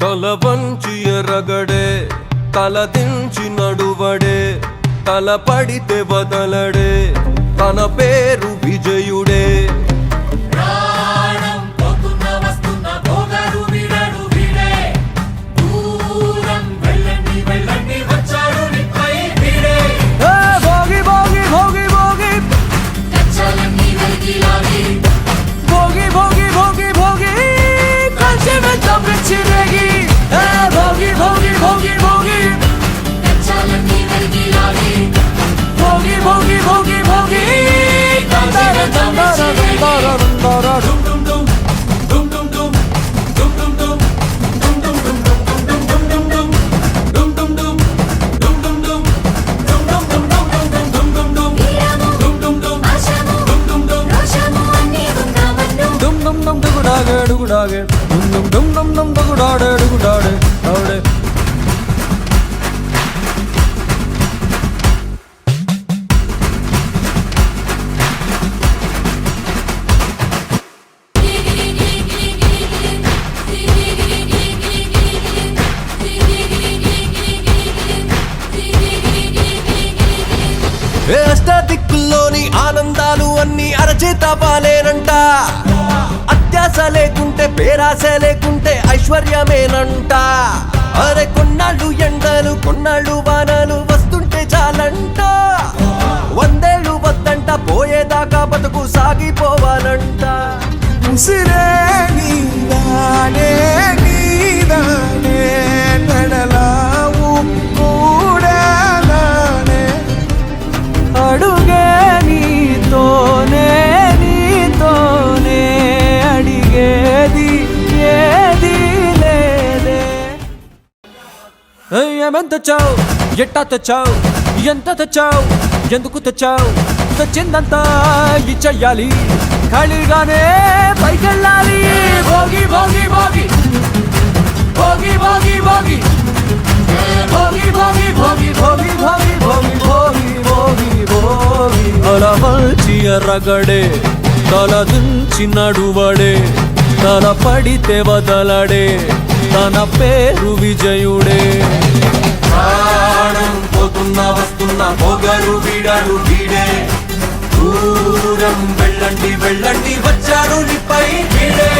తల వంచి ఎరగడే తల దించి నడువడే తల పడితే వదలడే తన పేరు విజయుడే అష్టదిక్కుల్లోని ఆనందాలు అన్ని అరచేత పాలేనంట అత్యాశ లేకుంటే పేరాశ లేకుంటే ఐశ్వర్యమేనంట అరే కొన్నాళ్ళు ఎండలు కొన్నాళ్ళు వానలు వస్తుంటే చాలంట వందేళ్ళు వద్దంట పోయేదాకా బతుకు సాగిపోవాలంట ఉసిరే నీదానే నీదానే నడలావు కూడానే అడుగే నీతోనే నీతోనే అడిగేది ఏది లేదే ఏమెంత తెచ్చావు ఎట్టా తెచ్చావు ఎంత తెచ్చావు ఎందుకు తెచ్చావు తెచ్చిందంతా ఇచ్చెయ్యాలి ఖాళీగానే పైకెళ్ళాలి భోగి భోగి భోగి భోగి భోగి భోగి భోగి భోగి భోగి భోగి భోగి భోగి భోగి భోగి భోగి తల వంచి ఎరగడే తల దించి నడువడే తల పడితే వదలడే తన పేరు విజయుడే ప్రాణం పోతున్నా వస్తున్నా పొగరు వీడాడు వీడే దూరం వెళ్ళండి వెళ్ళండి వచ్చాడు నీపై వీడే